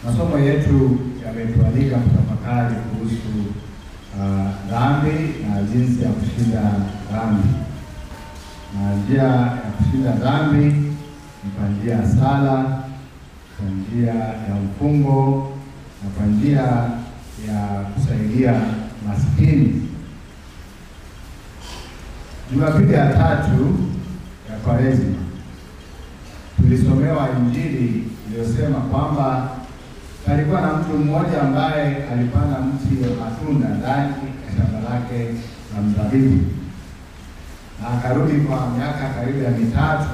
Masomo yetu yametualika kutafakari kuhusu dhambi na jinsi ya kushinda dhambi. Na njia ya kushinda dhambi ni kwa njia ya sala, kwa njia ya mfungo na kwa njia ya kusaidia maskini. Jumapili ya tatu ya Kwaresima tulisomewa Injili iliyosema kwamba palikuwa na mtu mmoja ambaye alipanda mti wa matunda ndani ya shamba lake la mzabibu, na akarudi kwa miaka karibu ya 3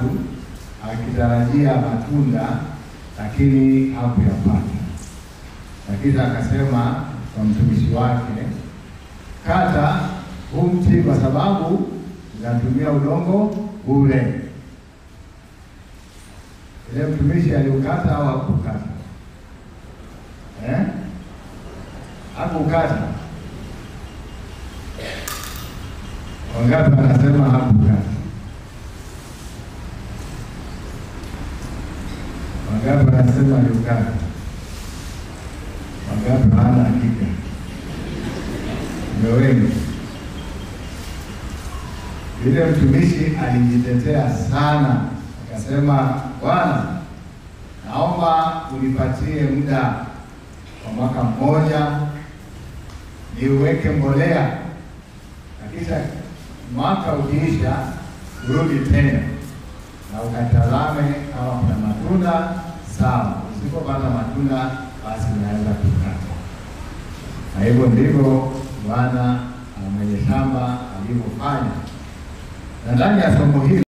akitarajia matunda, lakini hakuyapata. Lakini akasema kwa mtumishi wake, kata huu mti kwa sababu unatumia udongo bure. Ile mtumishi aliukata au hakukata? Hakukata. Wangapi wanasema hakukata? Wangapi wanasema aliukata? Wangapi hawana hakika? Ndio wengi. Ile mtumishi alijitetea sana, akasema, Bwana, naomba unipatie muda kwa mwaka mmoja niweke mbolea, na kisha mwaka ukiisha urudi tena na ukatazame kama kuna matunda, sawa. Usipopata matunda, basi unaweza kukata. Na hivyo ndivyo Bwana mwenye shamba alivyofanya. Na ndani ya somo hili